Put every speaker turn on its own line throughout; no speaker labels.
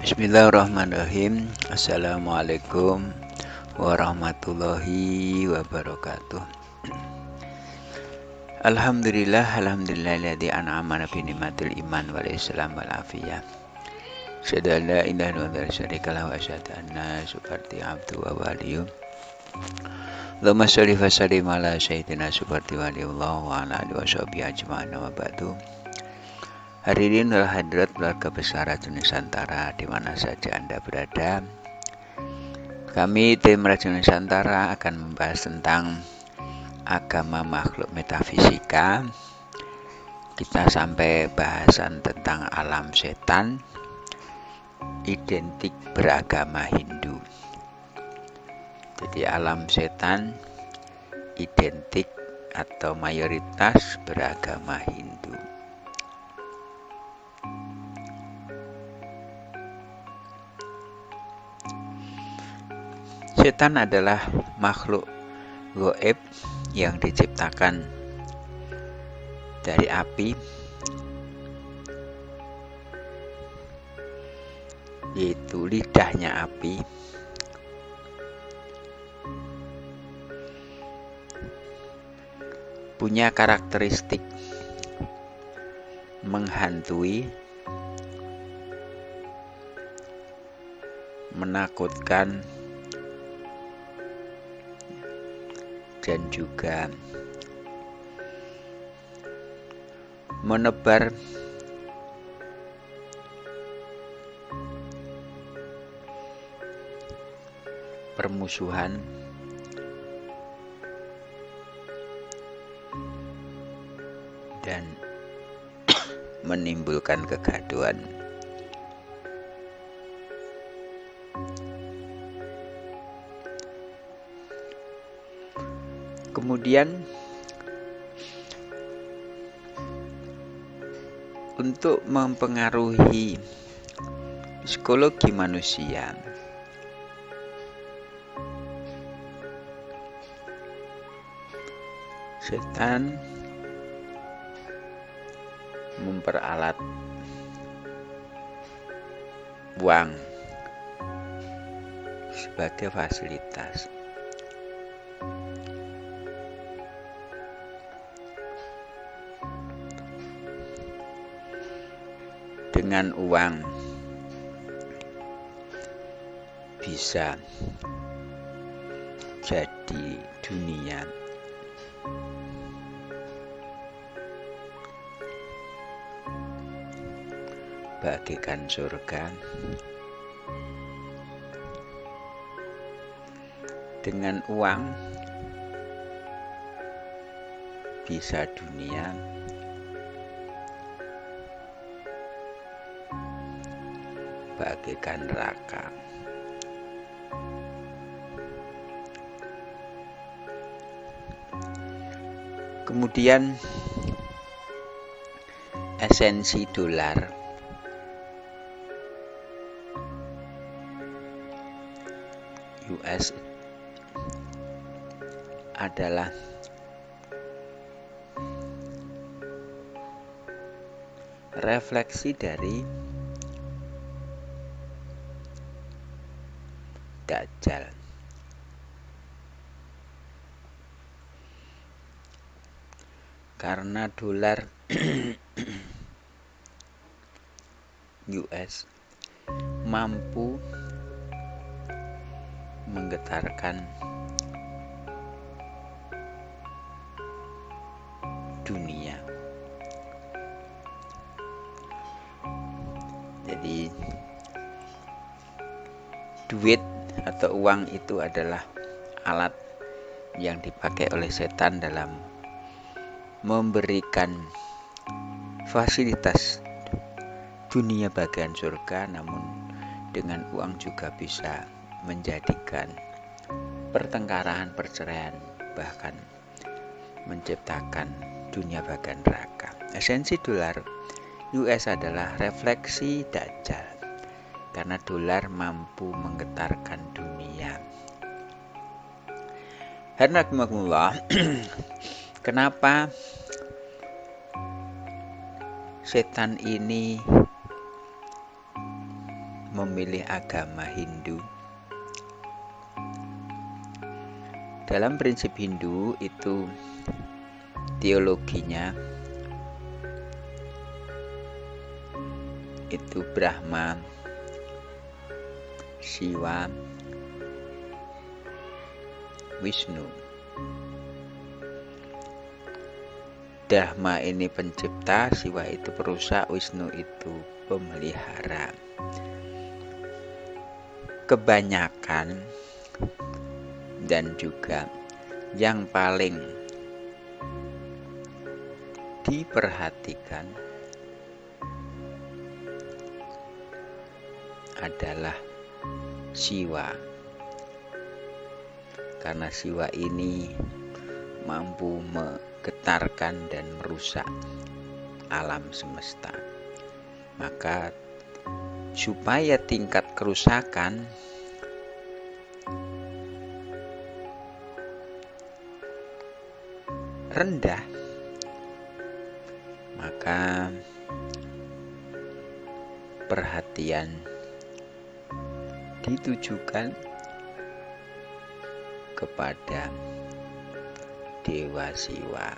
Bismillahirrahmanirrahim. Assalamualaikum warahmatullahi wabarakatuh. Alhamdulillahilladzi an'ama bi ni'matil iman wal islam wal afiyah. Syada la ilaha illallah wa syarika lahu wa syada anna suparti abdu wa waliyu. Allahumma sholli wa sallim ala sayyidina suparti waliyullah wa ala alihi washabihi ajma'in wa ba'du. Hadirin wal hadirat keluarga besar Radio Nusantara di mana saja Anda berada. Kami tim Radio Nusantara akan membahas tentang agama makhluk metafisika. Kita sampai bahasan tentang alam setan identik beragama Hindu. Jadi alam setan identik atau mayoritas beragama Hindu. Setan adalah makhluk gaib yang diciptakan dari api, yaitu lidahnya api. Punya karakteristik menghantui, menakutkan, dan juga menebar permusuhan dan menimbulkan kegaduhan. Kemudian untuk mempengaruhi psikologi manusia, setan memperalat uang sebagai fasilitas. Dengan uang bisa jadi dunia, bagaikan surga. Dengan uang bisa dunia, bagaikan neraka. Kemudian esensi dolar US adalah refleksi dari Dajjal. Karena dolar US mampu menggetarkan dunia. Jadi duit atau uang itu adalah alat yang dipakai oleh setan dalam memberikan fasilitas dunia bagian surga, namun dengan uang juga bisa menjadikan pertengkaran, perceraian, bahkan menciptakan dunia bagian neraka. Esensi dolar US adalah refleksi Dajjal, karena dolar mampu menggetarkan dunia. Hadirin kenapa setan ini memilih agama Hindu. Dalam prinsip Hindu itu teologinya itu Brahma, Siwa, Wisnu. Brahma ini pencipta, Siwa itu perusak, Wisnu itu pemelihara. Kebanyakan dan juga yang paling diperhatikan adalah Siwa, karena Siwa ini mampu menggetarkan dan merusak alam semesta. Maka supaya tingkat kerusakan rendah, maka perhatian ditujukan kepada Dewa Siwa.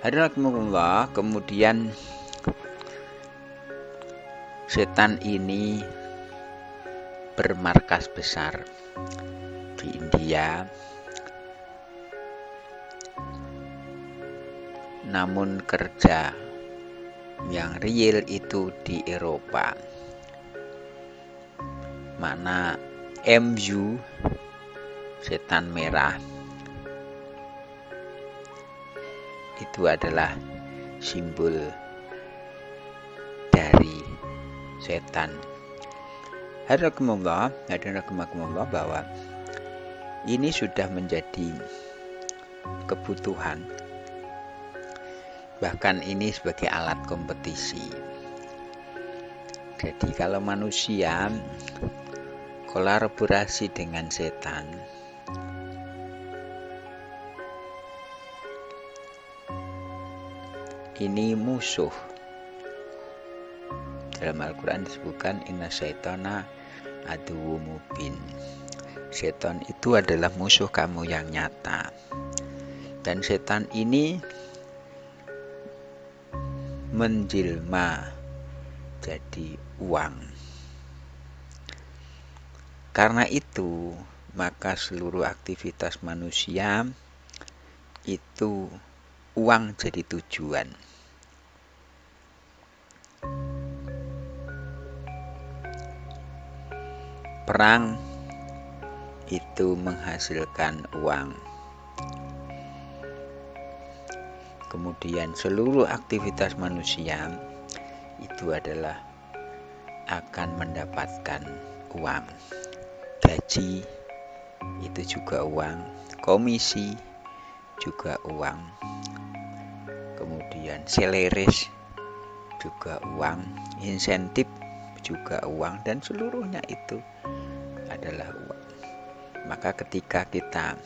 Hadirin, kemudian setan ini bermarkas besar di India, namun kerja yang real itu di Eropa. Mana MU, setan merah, itu adalah simbol dari setan. Hadirin bahwa ini sudah menjadi kebutuhan. Bahkan ini sebagai alat kompetisi. Jadi kalau manusia kolaborasi dengan setan, ini musuh. Dalam Al-Quran disebutkan inna syaitana aduwwum mubin. Setan itu adalah musuh kamu yang nyata. Dan setan ini menjelma jadi uang. Karena itu, maka seluruh aktivitas manusia itu uang jadi tujuan. Perang itu menghasilkan uang. Kemudian seluruh aktivitas manusia itu adalah akan mendapatkan uang. Gaji itu juga uang, komisi juga uang, kemudian salaris juga uang, insentif juga uang, dan seluruhnya itu adalah uang. Maka ketika kita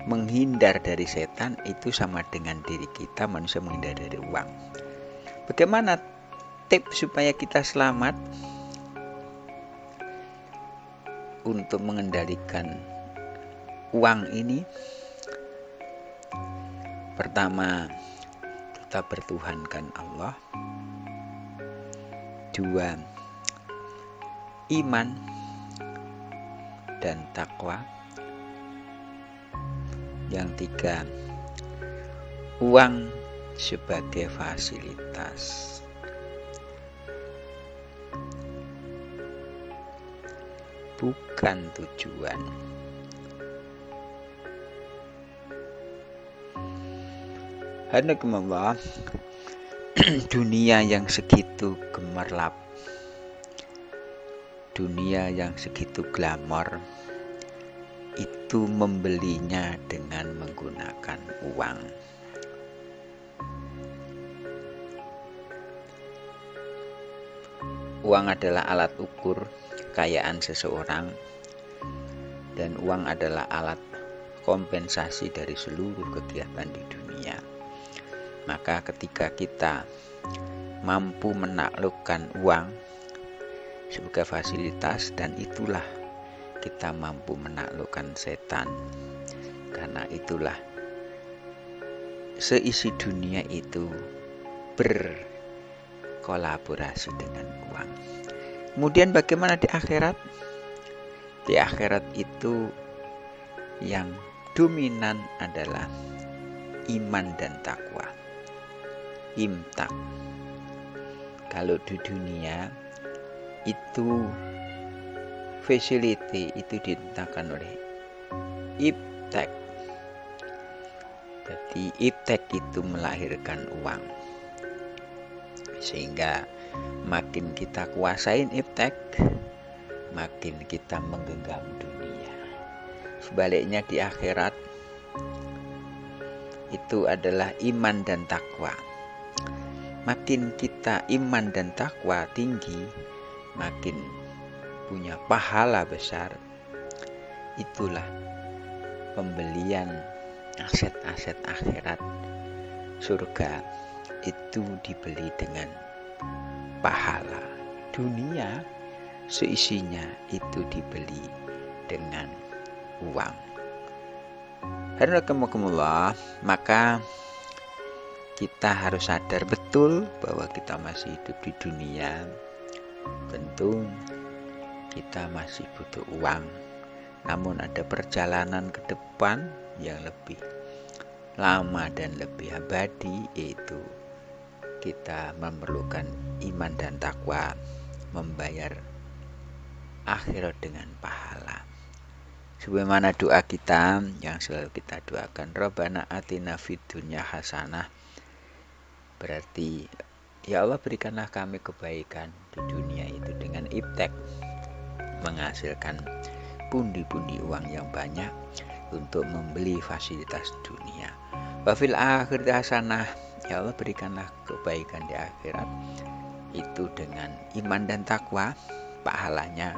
menghindar dari setan, itu sama dengan diri kita, manusia menghindar dari uang. Bagaimana tips supaya kita selamat untuk mengendalikan uang ini? Pertama, kita bertuhankan Allah. 2, iman dan takwa. Yang 3, uang sebagai fasilitas. Bukan tujuan. Hadirin, dunia yang segitu gemerlap, dunia yang segitu glamor, itu membelinya dengan menggunakan uang. Uang adalah alat ukur kekayaan seseorang, dan uang adalah alat kompensasi dari seluruh kegiatan di dunia. Maka ketika kita mampu menaklukkan uang sebagai fasilitas, dan itulah kita mampu menaklukkan setan, karena itulah seisi dunia itu berkolaborasi dengan uang. Kemudian bagaimana di akhirat? Di akhirat itu yang dominan adalah iman dan takwa, imtak. Kalau di dunia itu facility itu ditentukan oleh iptek. Jadi iptek itu melahirkan uang, sehingga makin kita kuasain iptek, makin kita menggenggam dunia. Sebaliknya di akhirat itu adalah iman dan takwa. Makin kita iman dan takwa tinggi, makin punya pahala besar. Itulah pembelian aset-aset akhirat. Surga itu dibeli dengan pahala. Dunia seisinya itu dibeli dengan uang. Hadirin, maka kita harus sadar betul bahwa kita masih hidup di dunia. Tentu kita masih butuh uang, namun ada perjalanan ke depan yang lebih lama dan lebih abadi, yaitu kita memerlukan iman dan takwa, membayar akhirat dengan pahala. Sebagaimana doa kita yang selalu kita doakan, Rabbana atina fid dunya hasanah, berarti ya Allah berikanlah kami kebaikan di dunia itu dengan iptek, menghasilkan pundi-pundi uang yang banyak untuk membeli fasilitas dunia. Wa fil akhirati hasanah, ya Allah berikanlah kebaikan di akhirat itu dengan iman dan takwa, pahalanya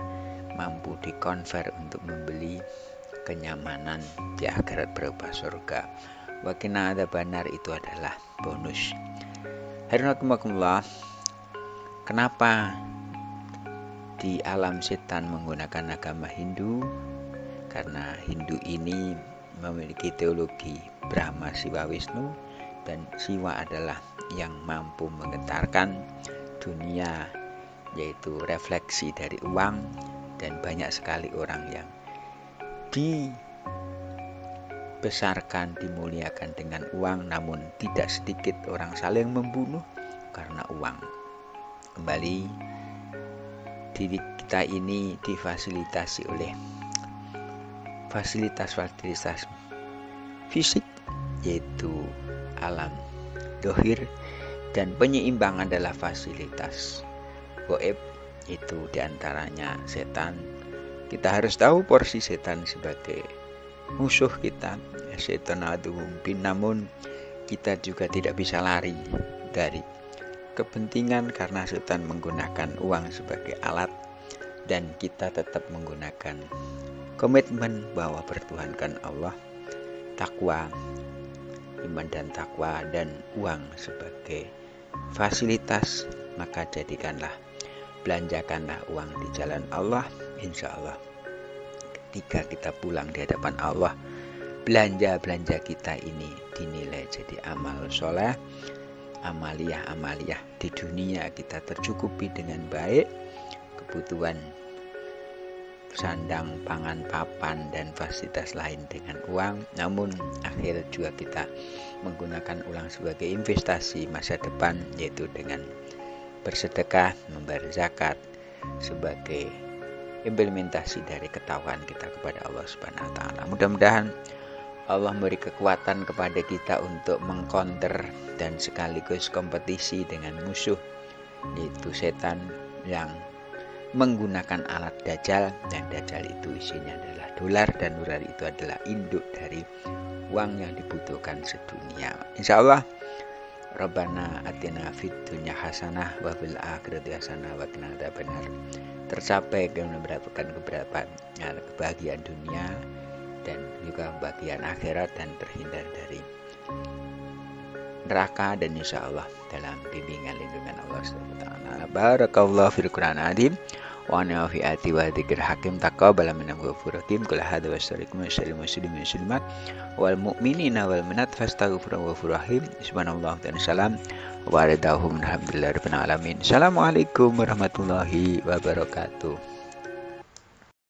mampu dikonvert untuk membeli kenyamanan di akhirat berupa surga. Wa qina adzabannar, itu adalah bonus. Hadirin, kenapa di alam setan menggunakan agama Hindu? Karena Hindu ini memiliki teologi Brahma, Siwa, Wisnu, dan Siwa adalah yang mampu menggetarkan dunia, yaitu refleksi dari uang, dan banyak sekali orang yang dibesarkan, dimuliakan dengan uang, namun tidak sedikit orang saling membunuh karena uang. Kembali, diri kita ini difasilitasi oleh fasilitas fisik, yaitu alam dohir, dan penyeimbang adalah fasilitas goib, itu diantaranya setan. Kita harus tahu porsi setan sebagai musuh kita, setan aduhum bin, namun kita juga tidak bisa lari dari kepentingan karena setan menggunakan uang sebagai alat, dan kita tetap menggunakan komitmen bahwa bertuhankan Allah, takwa, iman dan takwa, dan uang sebagai fasilitas. Maka belanjakanlah uang di jalan Allah. Insya Allah ketika kita pulang di hadapan Allah, belanja kita ini dinilai jadi amal soleh, amaliyah di dunia kita tercukupi dengan baik, kebutuhan sandang, pangan, papan, dan fasilitas lain dengan uang. Namun akhir juga kita menggunakan uang sebagai investasi masa depan, yaitu dengan bersedekah, membayar zakat sebagai implementasi dari ketakwaan kita kepada Allah Subhanahu wa taala. Mudah-mudahan Allah memberi kekuatan kepada kita untuk mengcounter dan sekaligus kompetisi dengan musuh, yaitu setan yang menggunakan alat dajjal, dan dajjal itu isinya adalah dolar, dan dolar itu adalah induk dari uang yang dibutuhkan sedunia. Insya Allah Rabbana atina fid dunya hasanah wa fil akhirati hasanah wa qina adzabannar, tercapai dengan mendapatkan kebahagiaan dunia dan juga kebahagiaan akhirat, dan terhindar dari neraka dan insya Allah dalam bimbingan lindungan Allah SWT. Barakallahu fil Qur'an azim wa nafi'ati wa dzikr hakim taqabbal minna ghafurur rahim. Qul hadza wassalamu alaikum muslimin muslimat wal mu'minina wal mu'minat fastaghfiru ghafurur rahim. Subhanallah dan salam wa barakatuh. Alhamdulillah rabbil alamin. Assalamualaikum warahmatullahi wabarakatuh.